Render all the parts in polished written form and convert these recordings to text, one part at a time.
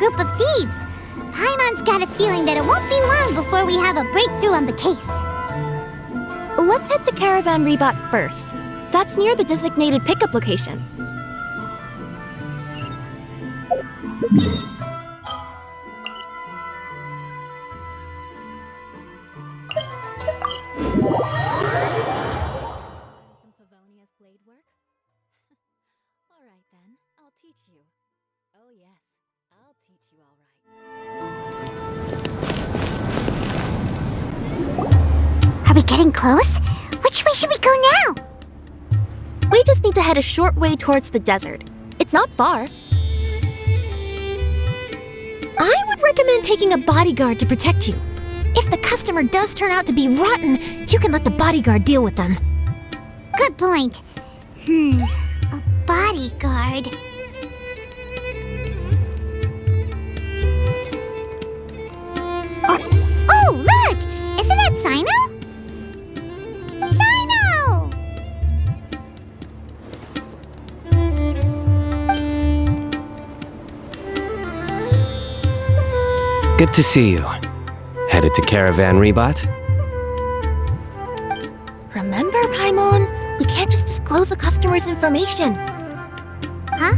group of thieves. Paimon's got a feeling that it won't be long before we have a breakthrough on the case. Let's head to Caravan Rebot first. That's near the designated pickup location. Some Favonia's blade work? All right then, I'll teach you. Oh yes, I'll teach you all right. Are we getting close? Which way should we go now? We just need to head a short way towards the desert. It's not far. I would recommend taking a bodyguard to protect you. If the customer does turn out to be rotten, you can let the bodyguard deal with them. Good point. A bodyguard. Oh, look! Isn't that Sino? Sino! Good to see you. Headed to Caravan Rebot? Remember, Paimon? We can't just disclose a customer's information. Huh?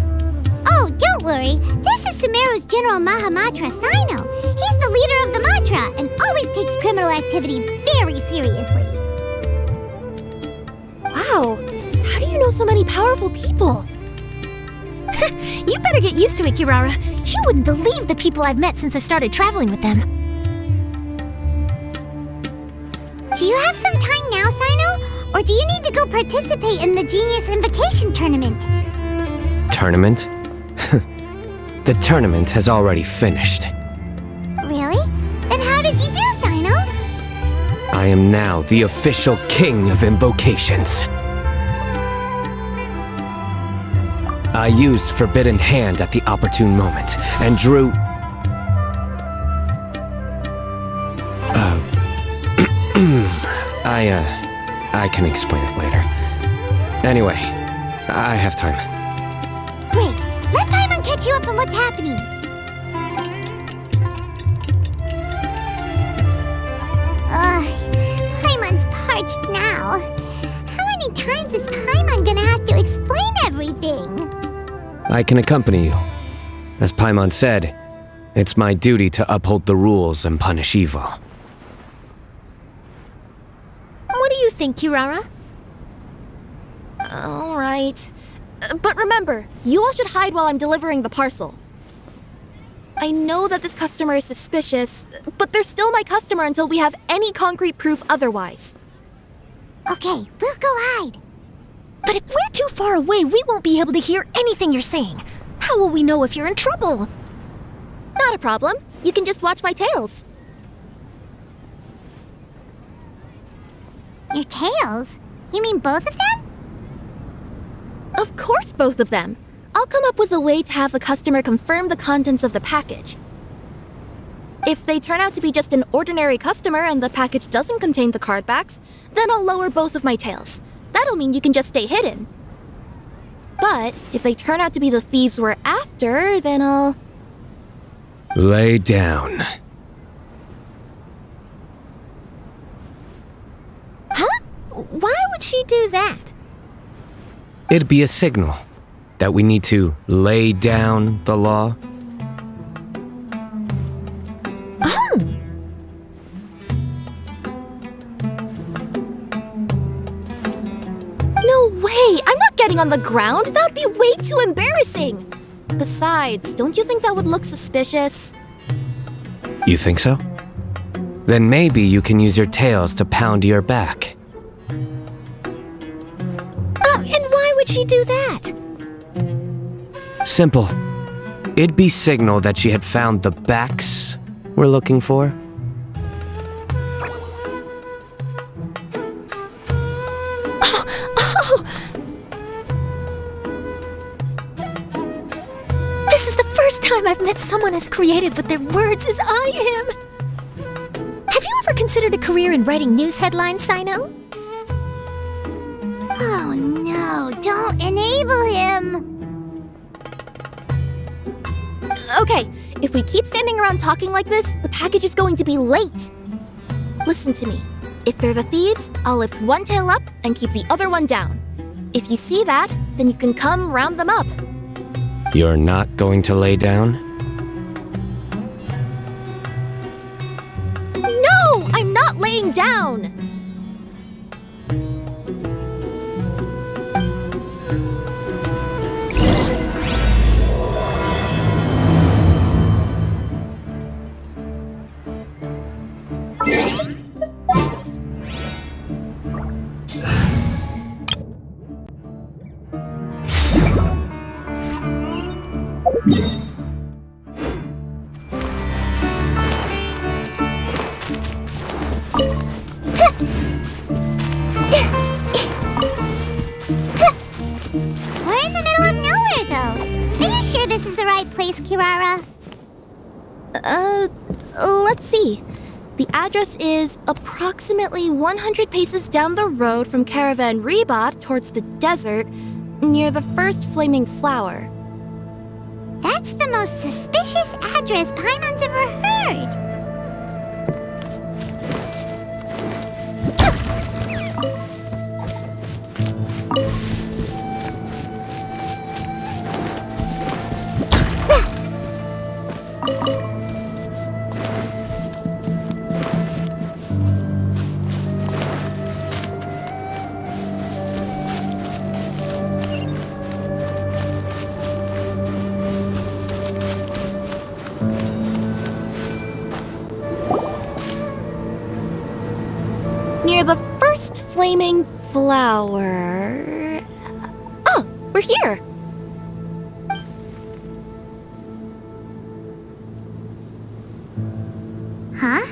Oh, don't worry. This is Sumeru's General Mahamatra, Sino. He's the leader of the Matra and always takes criminal activity very seriously. Wow, how do you know so many powerful people? You better get used to it, Kirara. You wouldn't believe the people I've met since I started traveling with them. Do you have some time now, Sino? Or do you need to go participate in the Genius Invocation Tournament? Tournament? The tournament has already finished. Really? Then how did you do, Sino? I am now the official king of invocations. I used Forbidden Hand at the opportune moment, and drew... I can explain it later. Anyway, I have time. Great. Let Paimon catch you up on what's happening. Paimon's parched now. How many times is Paimon gonna have to explain everything? I can accompany you. As Paimon said, it's my duty to uphold the rules and punish evil. What do you think, Kirara? All right. But remember, you all should hide while I'm delivering the parcel. I know that this customer is suspicious, but they're still my customer until we have any concrete proof otherwise. Okay, we'll go hide. But if we're too far away, we won't be able to hear anything you're saying. How will we know if you're in trouble? Not a problem. You can just watch my tails. Your tails? You mean both of them? Of course, both of them. I'll come up with a way to have the customer confirm the contents of the package. If they turn out to be just an ordinary customer and the package doesn't contain the card backs, then I'll lower both of my tails. That'll mean you can just stay hidden. But if they turn out to be the thieves we're after, then I'll... Lay down. Huh? Why would she do that? It'd be a signal that we need to lay down the law. Oh! No way! I'm not getting on the ground! That would be way too embarrassing! Besides, don't you think that would look suspicious? You think so? Then maybe you can use your tails to pound your back. And why would she do that? Simple. It'd be signal that she had found the backs we're looking for. This is the first time I've met someone as creative with their words as I am. Have you ever considered a career in writing news headlines, Sino? Oh no, don't enable him! Okay, If we keep standing around talking like this, the package is going to be late. Listen to me. If they're the thieves, I'll lift one tail up and keep the other one down. If you see that, then you can come round them up. You're not going to lay down? No! I'm not laying down! We're in the middle of nowhere, though. Are you sure this is the right place, Kirara? Let's see. The address is approximately 100 paces down the road from Caravan Reebot towards the desert, near the first flaming flower. That's the most suspicious address Paimon's ever heard. Near the first flaming flower... Oh, we're here! Huh?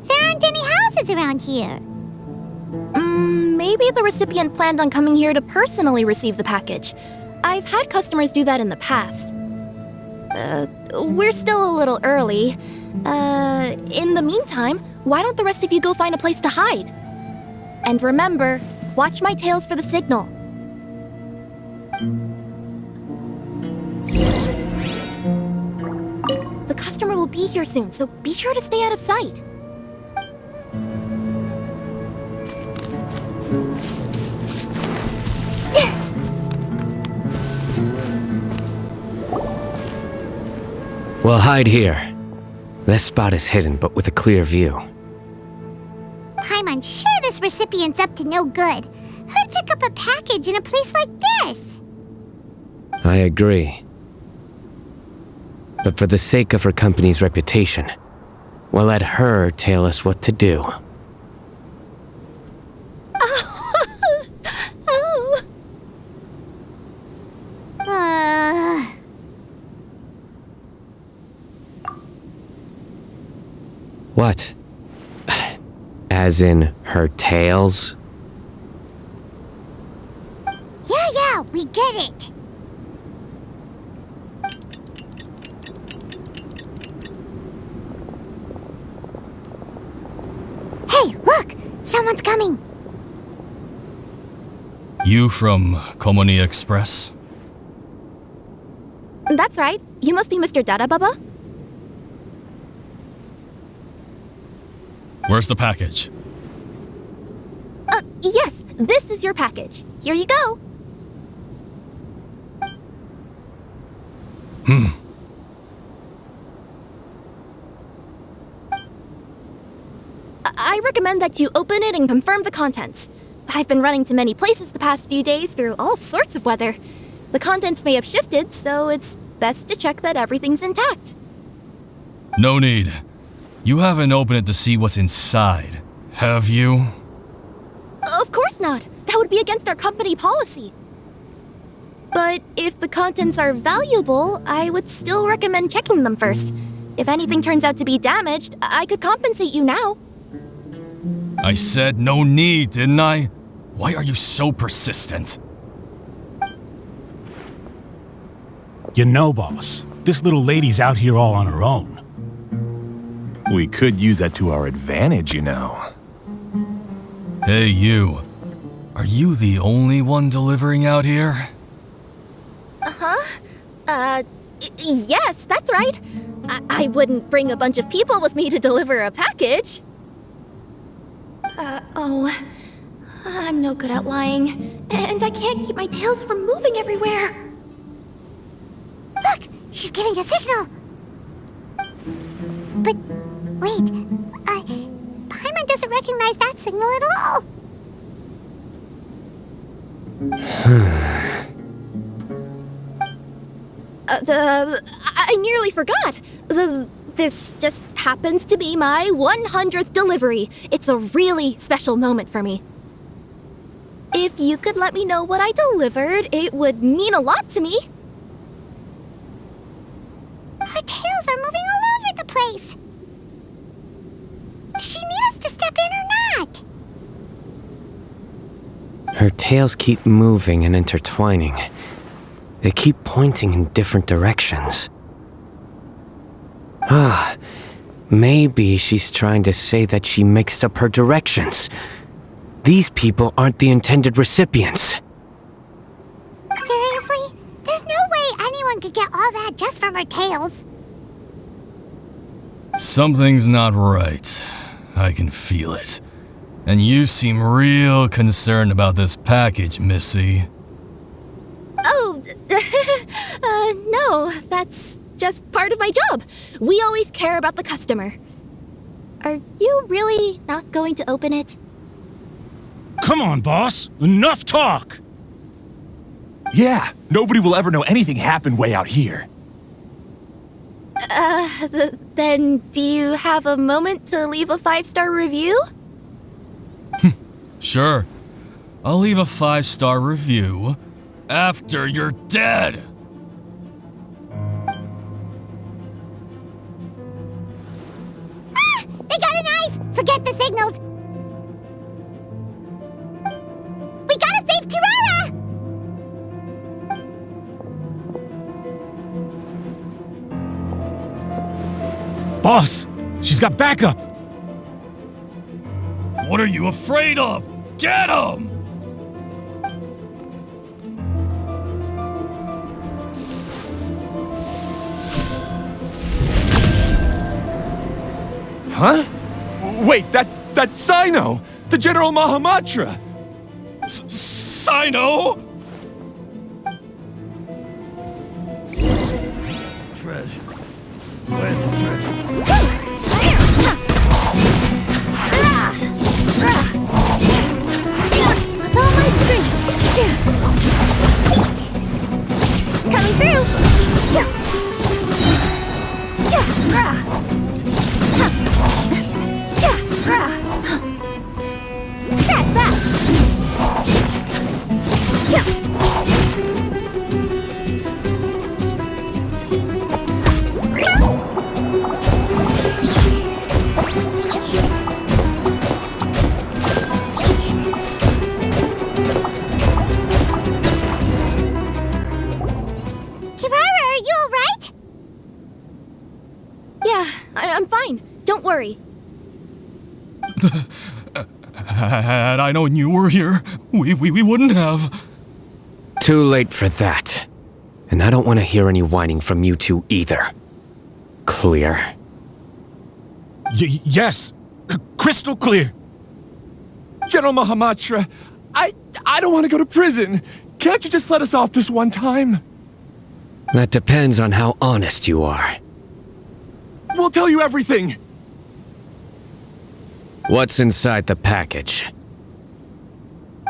There aren't any houses around here. Maybe the recipient planned on coming here to personally receive the package. I've had customers do that in the past. We're still a little early. In the meantime, why don't the rest of you go find a place to hide? And remember, watch my tails for the signal. The customer will be here soon, so be sure to stay out of sight. We'll hide here. This spot is hidden, but with a clear view. Paimon's sure this recipient's up to no good. Who'd pick up a package in a place like this? I agree. But for the sake of her company's reputation, we'll let her tell us what to do. What? As in her tails? Yeah, we get it. Hey, look! Someone's coming. You from Culminate Express? That's right. You must be Mr. Dada Baba? Where's the package? Yes, this is your package. Here you go. I recommend that you open it and confirm the contents. I've been running to many places the past few days through all sorts of weather. The contents may have shifted, so it's best to check that everything's intact. No need. You haven't opened it to see what's inside, have you? Of course not. That would be against our company policy. But if the contents are valuable, I would still recommend checking them first. If anything turns out to be damaged, I could compensate you now. I said no need, didn't I? Why are you so persistent? You know, boss, this little lady's out here all on her own. We could use that to our advantage, you know. Hey, you. Are you the only one delivering out here? Yes, that's right. I wouldn't bring a bunch of people with me to deliver a package. I'm no good at lying. And I can't keep my tails from moving everywhere. Look, she's giving a signal. But wait, Paimon doesn't recognize that signal at all. I nearly forgot. This just happens to be my 100th delivery. It's a really special moment for me. If you could let me know what I delivered, it would mean a lot to me. Her tails are moving all over the place. Does she need us to step in or not? Her tails keep moving and intertwining. They keep pointing in different directions. Maybe she's trying to say that she mixed up her directions. These people aren't the intended recipients. Seriously? There's no way anyone could get all that just from her tails. Something's not right. I can feel it. And you seem real concerned about this package, Missy. Oh, no, that's just part of my job. We always care about the customer. Are you really not going to open it? Come on, boss. Enough talk. Yeah, nobody will ever know anything happened way out here. Then do you have a moment to leave a 5-star review? Sure. I'll leave a 5-star review after you're dead. They got a knife! Forget the signals! We gotta save Kirara! Boss, she's got backup. What are you afraid of? Get him! Huh? Wait, that's Sino! The General Mahamatra! Sino? Treasure. Where's the treasure? With all my strength. Coming through. That's that. Kirara, are you alright? Yeah, I'm fine. Don't worry. Had I known you were here, we wouldn't have. Too late for that. And I don't want to hear any whining from you two either. Clear? Yes. Crystal clear. General Mahamatra, I don't want to go to prison. Can't you just let us off this one time? That depends on how honest you are. We'll tell you everything. What's inside the package?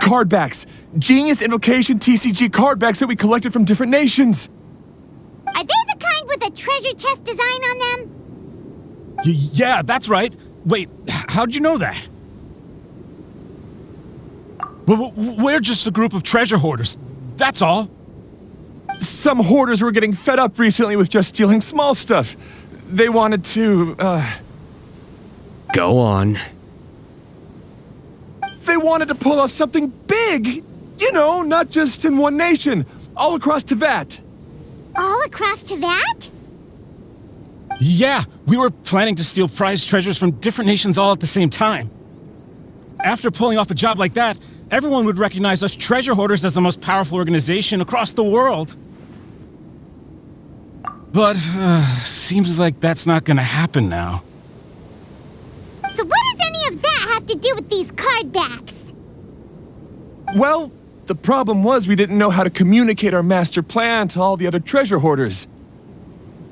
Card backs. Genius Invocation TCG card backs that we collected from different nations. Are they the kind with a treasure chest design on them? Yeah, that's right. Wait, how'd you know that? We're just a group of treasure hoarders. That's all. Some hoarders were getting fed up recently with just stealing small stuff. They wanted to, Go on. They wanted to pull off something big! You know, not just in one nation, all across Teyvat. All across Teyvat? Yeah, we were planning to steal prized treasures from different nations all at the same time. After pulling off a job like that, everyone would recognize us treasure hoarders as the most powerful organization across the world. But, seems like that's not gonna happen now. So what does any of that have to do with these card backs? Well, the problem was we didn't know how to communicate our master plan to all the other treasure hoarders.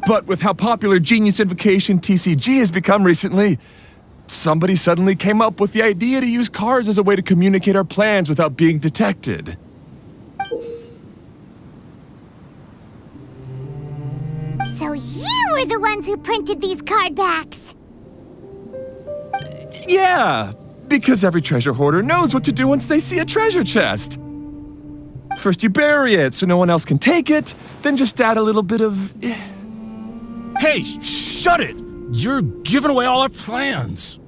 But with how popular Genius Invocation TCG has become recently, somebody suddenly came up with the idea to use cards as a way to communicate our plans without being detected. So you were the ones who printed these card backs. Yeah, because every treasure hoarder knows what to do once they see a treasure chest. First you bury it so no one else can take it, then just add a little bit of... Hey, shut it! You're giving away all our plans.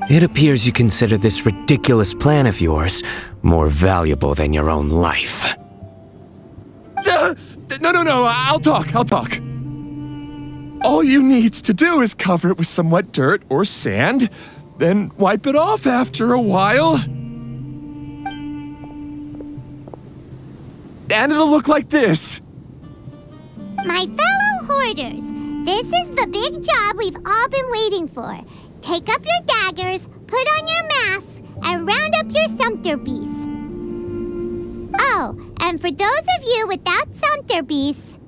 It appears you consider this ridiculous plan of yours more valuable than your own life. No, I'll talk. All you need to do is cover it with some wet dirt or sand, then wipe it off after a while. And it'll look like this. My fellow hoarders, this is the big job we've all been waiting for. Take up your daggers, put on your masks, and round up your sumpter beasts. Oh, and for those of you without sumpter beasts...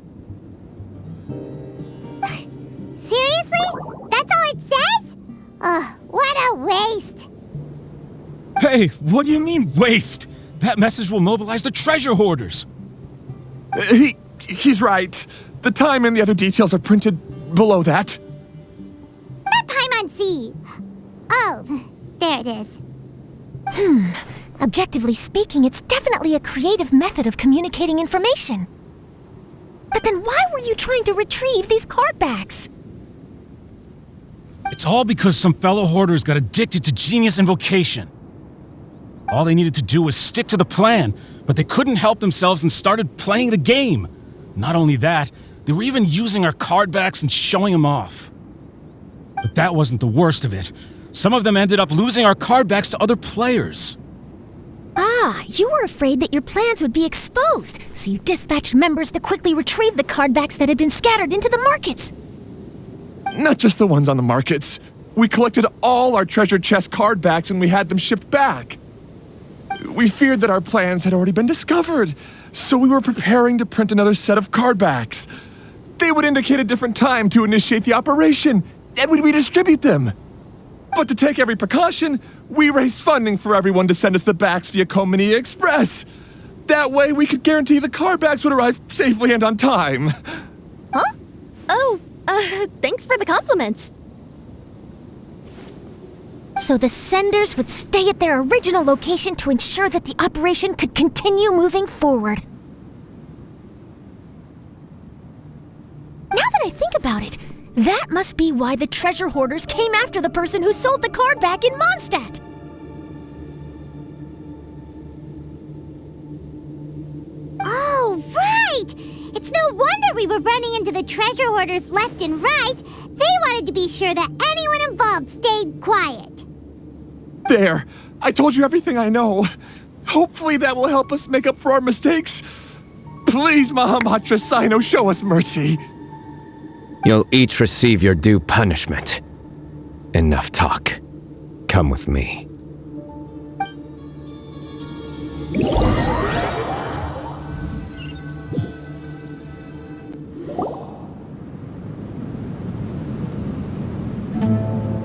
Seriously? That's all it says? Ugh, what a waste. Hey, what do you mean, waste? That message will mobilize the treasure hoarders. He's right. The time and the other details are printed below that. Not Paimon-C. Oh, there it is. Objectively speaking, it's definitely a creative method of communicating information. But then why were you trying to retrieve these card backs? It's all because some fellow hoarders got addicted to Genius Invocation. All they needed to do was stick to the plan, but they couldn't help themselves and started playing the game. Not only that, they were even using our card backs and showing them off. But that wasn't the worst of it. Some of them ended up losing our card backs to other players. Ah, you were afraid that your plans would be exposed, so you dispatched members to quickly retrieve the card backs that had been scattered into the markets. Not just the ones on the markets. We collected all our treasure chest card backs and we had them shipped back. We feared that our plans had already been discovered, so we were preparing to print another set of card backs. They would indicate a different time to initiate the operation, and we'd redistribute them. But to take every precaution, we raised funding for everyone to send us the backs via Culminate Express. That way we could guarantee the card backs would arrive safely and on time. Huh? Oh, thanks for the compliments. So the senders would stay at their original location to ensure that the operation could continue moving forward. Now that I think about it, that must be why the treasure hoarders came after the person who sold the card back in Mondstadt. Oh, right! It's no wonder we were running into the treasure hoarders left and right. They wanted to be sure that anyone involved stayed quiet. There, I told you everything I know. Hopefully that will help us make up for our mistakes. Please, Mahamatra Sino, show us mercy. You'll each receive your due punishment. Enough talk. Come with me.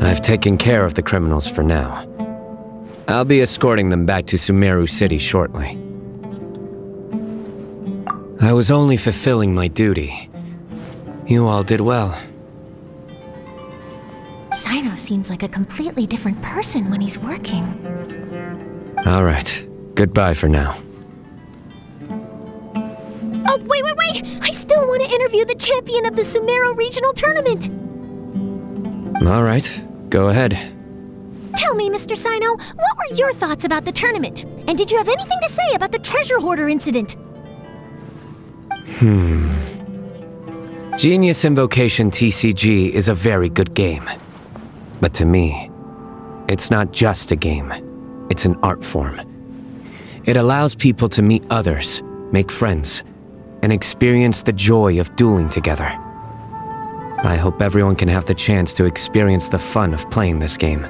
I've taken care of the criminals for now. I'll be escorting them back to Sumeru City shortly. I was only fulfilling my duty. You all did well. Sino seems like a completely different person when he's working. All right. Goodbye for now. Oh, wait! I still want to interview the champion of the Sumeru Regional Tournament! All right. Go ahead. Tell me, Mr. Sino, what were your thoughts about the tournament? And did you have anything to say about the treasure hoarder incident? Genius Invocation TCG is a very good game. But to me, it's not just a game. It's an art form. It allows people to meet others, make friends, and experience the joy of dueling together. I hope everyone can have the chance to experience the fun of playing this game.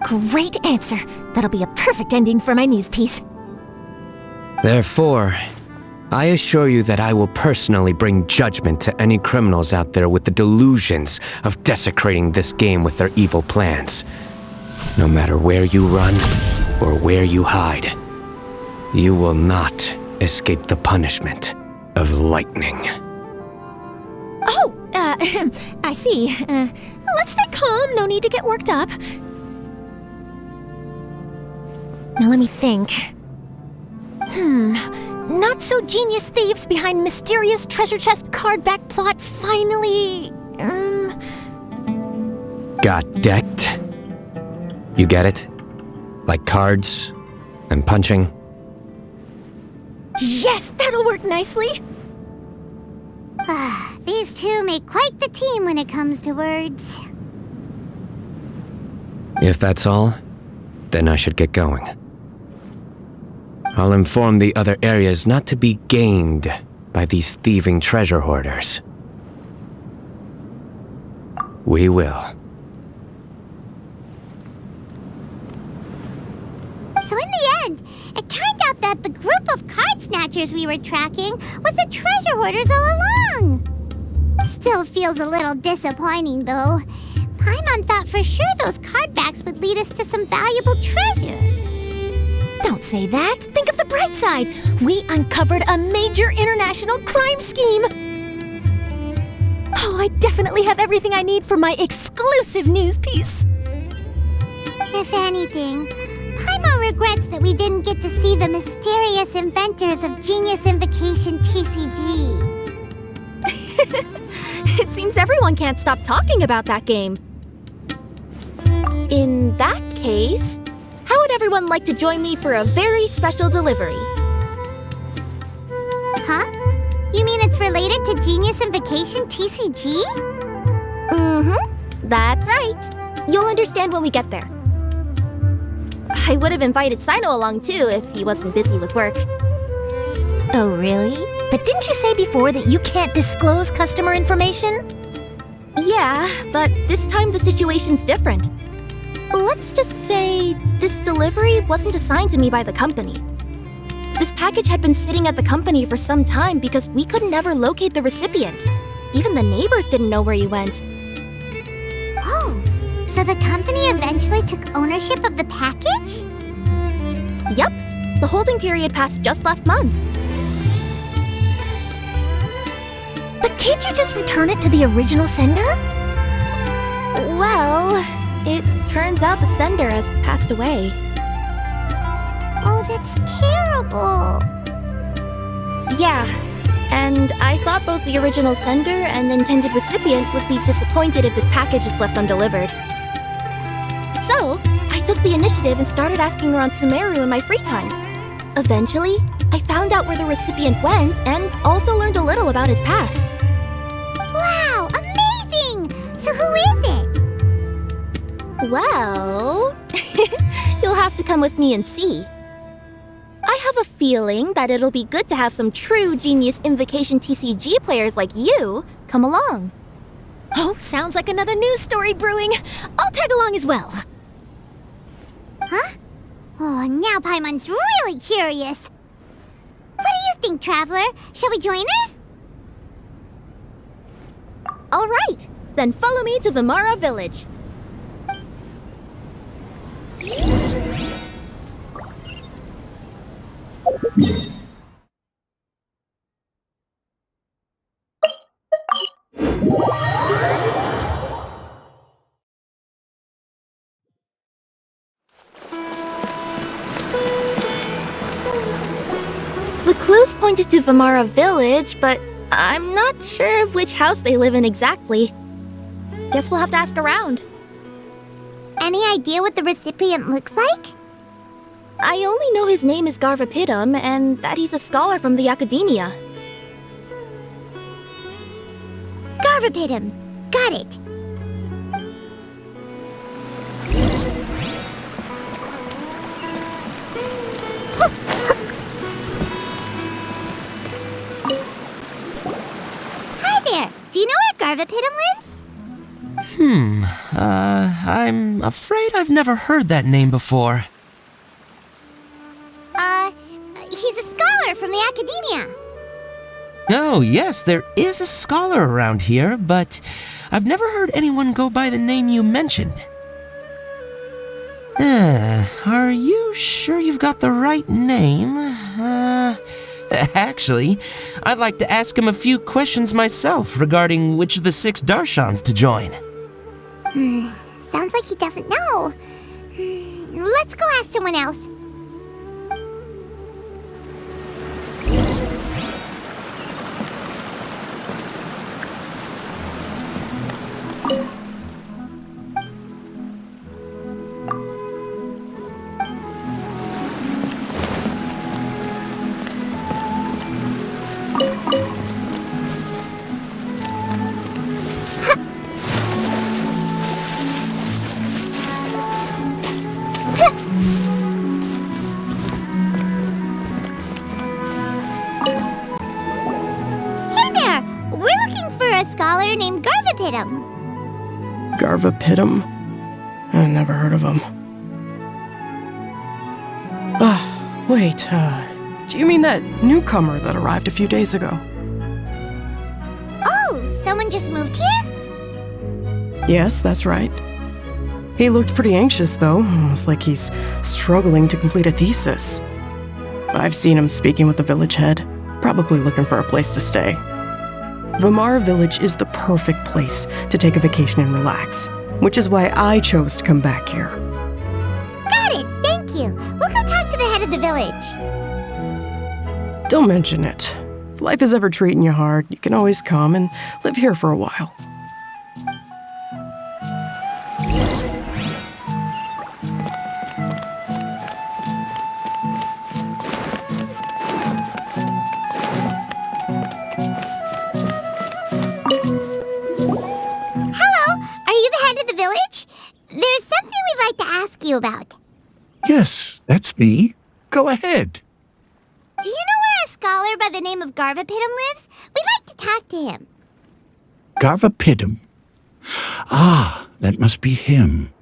Great answer. That'll be a perfect ending for my news piece. Therefore, I assure you that I will personally bring judgment to any criminals out there with the delusions of desecrating this game with their evil plans. No matter where you run or where you hide, you will not escape the punishment of lightning. Oh, I see. Let's stay calm. No need to get worked up. Now let me think. Not so genius thieves behind mysterious treasure chest card back plot finally... Got decked? You get it? Like cards and punching? Yes, that'll work nicely. These two make quite the team when it comes to words. If that's all, then I should get going. I'll inform the other areas not to be gamed by these thieving treasure hoarders. We will. So in the end, it turned out that the group of card snatchers we were tracking was the treasure hoarders all along. Still feels a little disappointing, though. Paimon thought for sure those card backs would lead us to some valuable treasure. Don't say that. Think of the bright side. We uncovered a major international crime scheme. Oh, I definitely have everything I need for my exclusive news piece. If anything, Paimon regrets that we didn't get to see the mysterious inventors of Genius Invocation TCG. It seems everyone can't stop talking about that game. In that case, how would everyone like to join me for a very special delivery? Huh? You mean it's related to Genius Invocation TCG? Mm-hmm. That's right. You'll understand when we get there. I would have invited Sino along too if he wasn't busy with work. Oh, really? But didn't you say before that you can't disclose customer information? Yeah, but this time the situation's different. Let's just say this delivery wasn't assigned to me by the company. This package had been sitting at the company for some time because we could never locate the recipient. Even the neighbors didn't know where he went. Oh, so the company eventually took ownership of the package? Yup, the holding period passed just last month. But can't you just return it to the original sender? Well, it turns out the sender has passed away. Oh, that's terrible. Yeah, and I thought both the original sender and intended recipient would be disappointed if this package is left undelivered. So, I took the initiative and started asking around Sumeru in my free time. Eventually, I found out where the recipient went and also learned a little about his past. Wow, amazing! So who is it? Well, you'll have to come with me and see. I have a feeling that it'll be good to have some true Genius Invocation TCG players like you come along. Oh, sounds like another news story brewing. I'll tag along as well. Huh? Oh, now Paimon's really curious. What do you think, Traveler? Shall we join her? All right, then follow me to Vimara Village. The clues pointed to Vimara Village, but I'm not sure of which house they live in exactly. Guess we'll have to ask around. Any idea what the recipient looks like? I only know his name is Garvapidum and that he's a scholar from the Academia. Garvapidum. Got it. Garvapitum lives? I'm afraid I've never heard that name before. He's a scholar from the academia. Oh, yes, there is a scholar around here, but I've never heard anyone go by the name you mentioned. Are you sure you've got the right name? Actually, I'd like to ask him a few questions myself regarding which of the 6 Darshans to join. Sounds like he doesn't know. Let's go ask someone else. Named Garvapitum. Garvapitum? I never heard of him. Wait, do you mean that newcomer that arrived a few days ago? Oh, someone just moved here? Yes, that's right. He looked pretty anxious, though, almost like he's struggling to complete a thesis. I've seen him speaking with the village head, probably looking for a place to stay. Vamara Village is the perfect place to take a vacation and relax, which is why I chose to come back here. Got it, thank you. We'll go talk to the head of the village. Don't mention it. If life is ever treating you hard, you can always come and live here for a while. About. Yes, that's me. Go ahead. Do you know where a scholar by the name of Garvapitum lives? We'd like to talk to him. Garvapitum? Ah, that must be him.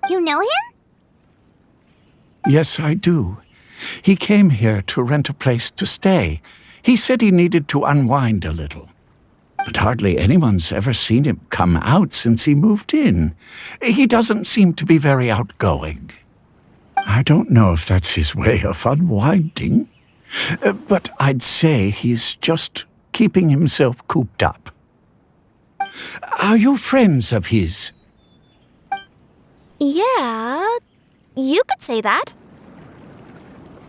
You know him? Yes, I do. He came here to rent a place to stay. He said he needed to unwind a little. But hardly anyone's ever seen him come out since he moved in. He doesn't seem to be very outgoing. I don't know if that's his way of unwinding, but I'd say he's just keeping himself cooped up. Are you friends of his? Yeah, you could say that.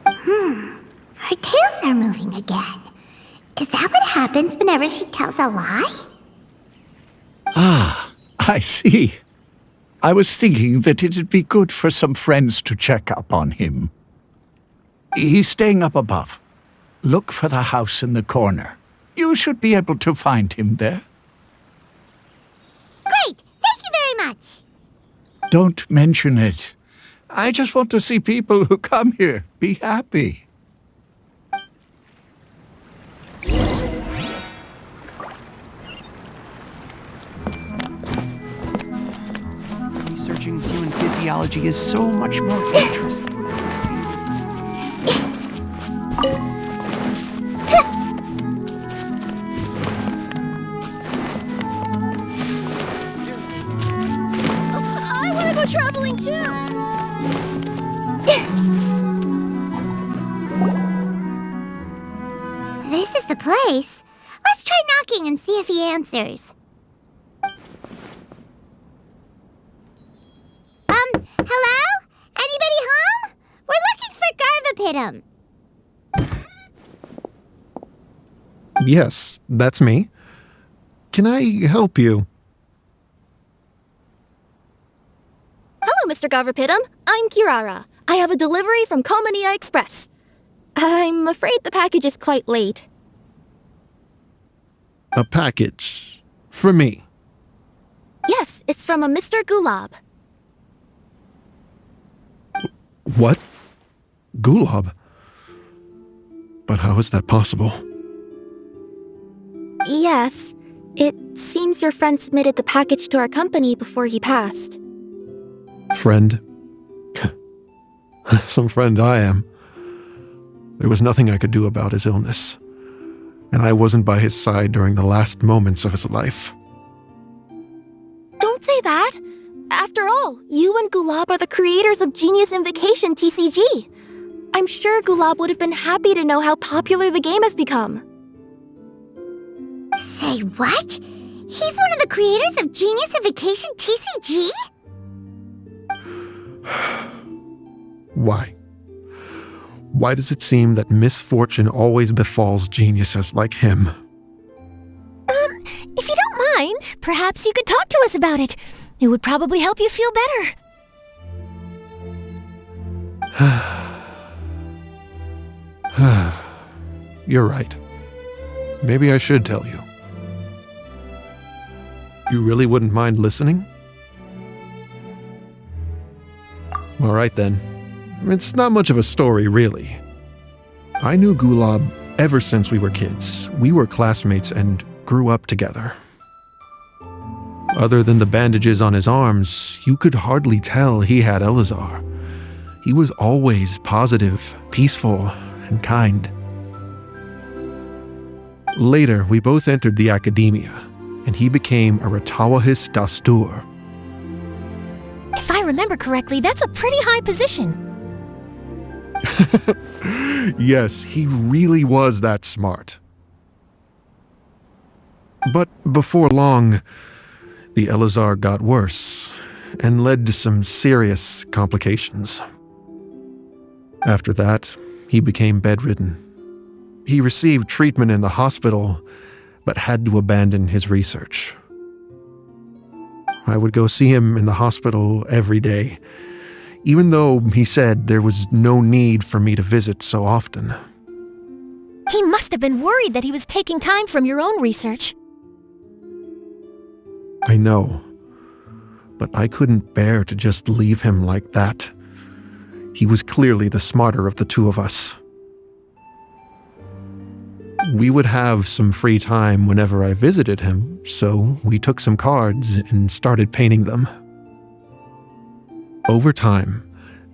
Her tails are moving again. Is that what happens whenever she tells a lie? Ah, I see. I was thinking that it'd be good for some friends to check up on him. He's staying up above. Look for the house in the corner. You should be able to find him there. Great! Thank you very much! Don't mention it. I just want to see people who come here be happy. Researching human physiology is so much more interesting. I want to go traveling too! This is the place. Let's try knocking and see if he answers. Hello? Anybody home? We're looking for Garvapitum. Yes, that's me. Can I help you? Hello, Mr. Garvapitum. I'm Kirara. I have a delivery from Culminate Express. I'm afraid the package is quite late. A package? For me? Yes, it's from a Mr. Gulab. What? Gulab? But how is that possible? Yes, It seems your friend submitted the package to our company before he passed. Friend? Some friend I am. There was nothing I could do about his illness, and I wasn't by his side during the last moments of his life. Don't say that! After all, you and Gulab are the creators of Genius Invocation TCG. I'm sure Gulab would have been happy to know how popular the game has become. Say what? He's one of the creators of Genius Invocation TCG? Why? Why does it seem that misfortune always befalls geniuses like him? If you don't mind, perhaps you could talk to us about it. It would probably help you feel better. You're right. Maybe I should tell you. You really wouldn't mind listening? All right then. It's not much of a story, really. I knew Gulab ever since we were kids. We were classmates and grew up together. Other than the bandages on his arms, you could hardly tell he had Elazar. He was always positive, peaceful, and kind. Later, we both entered the academia, and he became a Ratawahis Dastur. If I remember correctly, that's a pretty high position. Yes, he really was that smart. But before long, the Elazar got worse and led to some serious complications. After that, he became bedridden. He received treatment in the hospital, but had to abandon his research. I would go see him in the hospital every day, even though he said there was no need for me to visit so often. He must have been worried that he was taking time from your own research. I know, but I couldn't bear to just leave him like that. He was clearly the smarter of the two of us. We would have some free time whenever I visited him, so we took some cards and started painting them. Over time,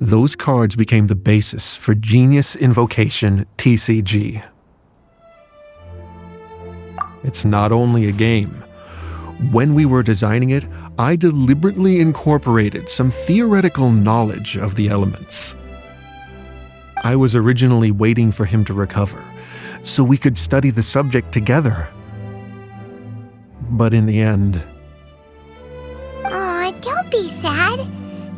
those cards became the basis for Genius Invocation TCG. It's not only a game. When we were designing it, I deliberately incorporated some theoretical knowledge of the elements. I was originally waiting for him to recover, so we could study the subject together. But in the end... Aw, don't be sad.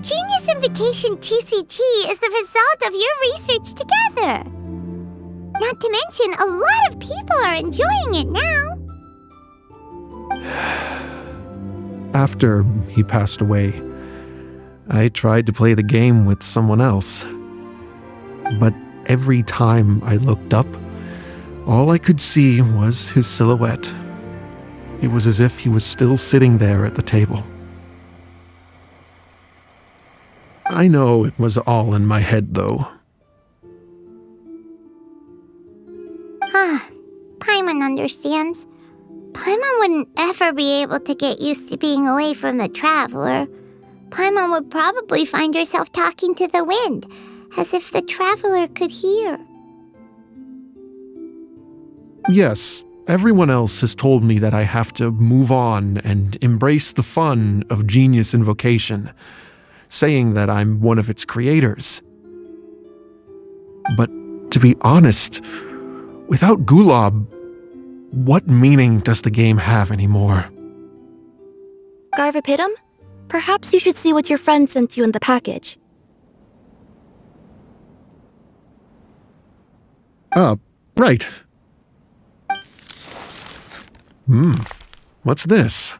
Genius Invocation TCG is the result of your research together. Not to mention, a lot of people are enjoying it now. After he passed away, I tried to play the game with someone else. But every time I looked up, all I could see was his silhouette. It was as if he was still sitting there at the table. I know it was all in my head, though. Paimon understands. Paimon wouldn't ever be able to get used to being away from the Traveler. Paimon would probably find herself talking to the wind, as if the Traveler could hear. Yes, everyone else has told me that I have to move on and embrace the fun of Genius Invocation, saying that I'm one of its creators. But to be honest, without Gulab, what meaning does the game have anymore? Garvapitum, perhaps you should see what your friend sent you in the package. Right. What's this?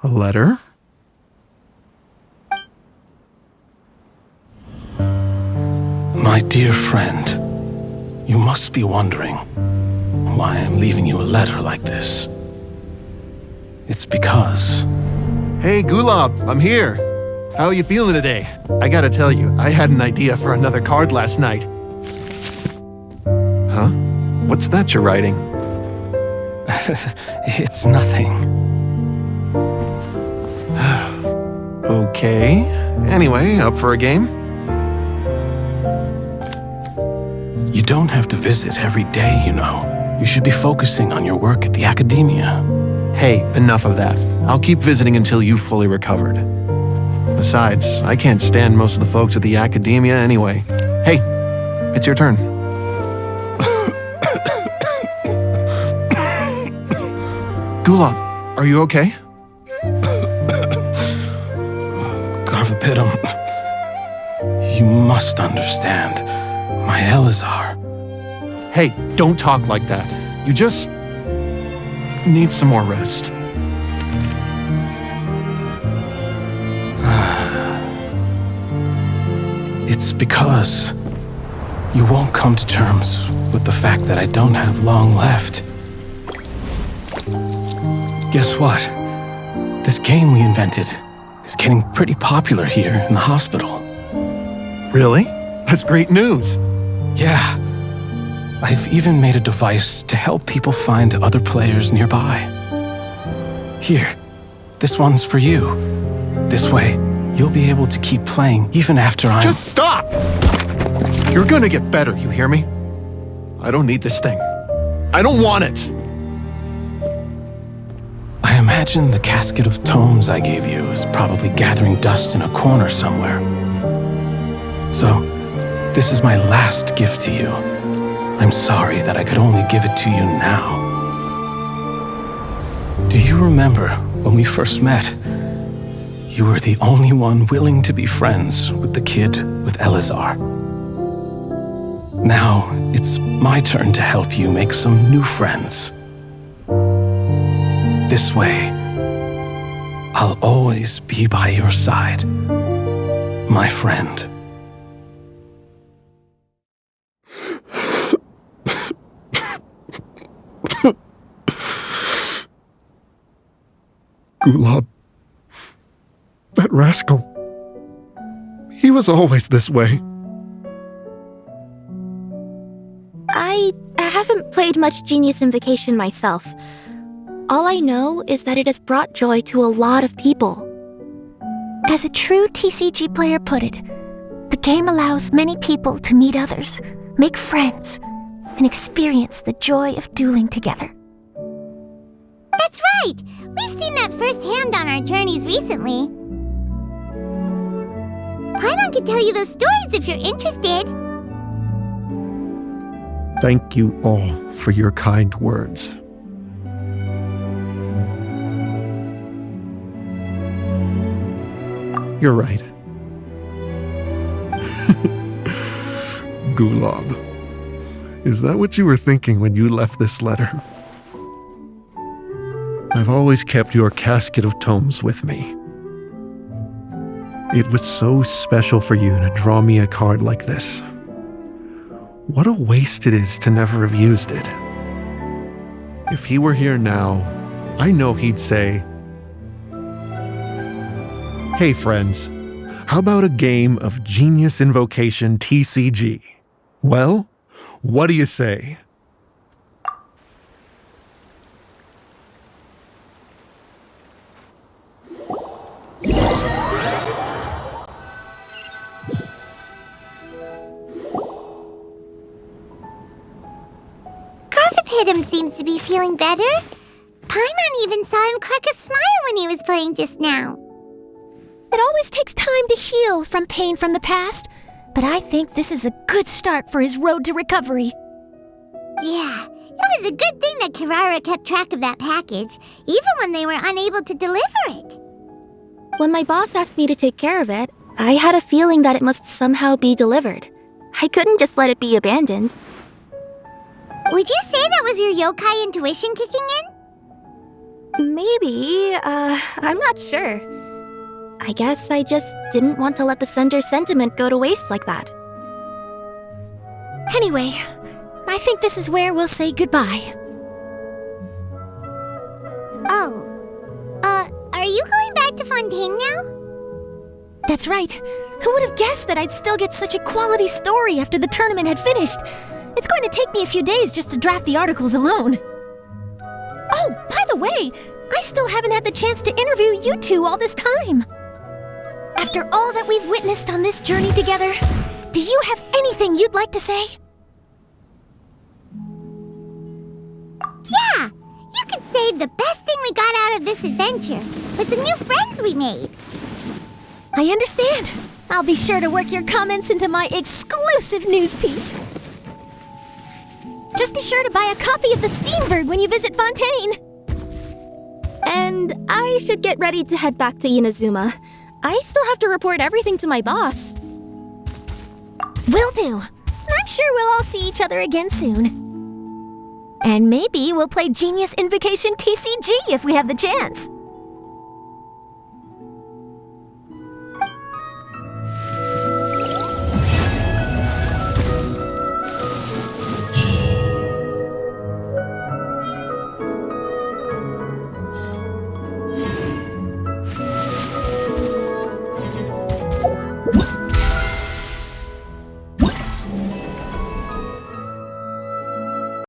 A letter? My dear friend, you must be wondering why I'm leaving you a letter like this. It's because... Hey, Gulab, I'm here. How are you feeling today? I gotta tell you, I had an idea for another card last night. Huh? What's that you're writing? It's nothing. Okay. Anyway, up for a game? You don't have to visit every day, you know. You should be focusing on your work at the academia. Hey, enough of that. I'll keep visiting until you've fully recovered. Besides, I can't stand most of the folks at the academia anyway. Hey, it's your turn. Gulab, are you okay? Garvapitum, you must understand. My Elazar. Hey, don't talk like that. You just need some more rest. It's because you won't come to terms with the fact that I don't have long left. Guess what? This game we invented is getting pretty popular here in the hospital. Really? That's great news. Yeah. I've even made a device to help people find other players nearby. Here, this one's for you. This way, you'll be able to keep playing even after I'm— Just stop! You're gonna get better, you hear me? I don't need this thing. I don't want it! I imagine the casket of tomes I gave you is probably gathering dust in a corner somewhere. So, this is my last gift to you. I'm sorry that I could only give it to you now. Do you remember when we first met? You were the only one willing to be friends with the kid with Elazar. Now, it's my turn to help you make some new friends. This way, I'll always be by your side, my friend. Gulab. That rascal. He was always this way. I haven't played much Genius Invocation myself. All I know is that it has brought joy to a lot of people. As a true TCG player put it, the game allows many people to meet others, make friends, and experience the joy of dueling together. That's right! We've seen that firsthand on our journeys recently. Paimon could tell you those stories if you're interested. Thank you all for your kind words. You're right. Gulab. Is that what you were thinking when you left this letter? I've always kept your casket of tomes with me. It was so special for you to draw me a card like this. What a waste it is to never have used it. If he were here now, I know he'd say, "Hey friends, how about a game of Genius Invocation TCG? Well, what do you say?" Garvapitum seems to be feeling better. Paimon even saw him crack a smile when he was playing just now. It always takes time to heal from pain from the past, but I think this is a good start for his road to recovery. Yeah, it was a good thing that Kirara kept track of that package, even when they were unable to deliver it. When my boss asked me to take care of it, I had a feeling that it must somehow be delivered. I couldn't just let it be abandoned. Would you say that was your yokai intuition kicking in? Maybe, I'm not sure. I guess I just didn't want to let the sender's sentiment go to waste like that. Anyway, I think this is where we'll say goodbye. Oh, are you going back to Fontaine now? That's right. Who would have guessed that I'd still get such a quality story after the tournament had finished? It's going to take me a few days just to draft the articles alone. the way, I still haven't had the chance to interview you two all this time. After all that we've witnessed on this journey together, do you have anything you'd like to say? Yeah! You could say the best thing we got out of this adventure was the new friends we made. I understand. I'll be sure to work your comments into my exclusive news piece. Just be sure to buy a copy of the Steambird when you visit Fontaine. And I should get ready to head back to Inazuma. I still have to report everything to my boss. Will do. I'm sure we'll all see each other again soon. And maybe we'll play Genius Invocation TCG if we have the chance.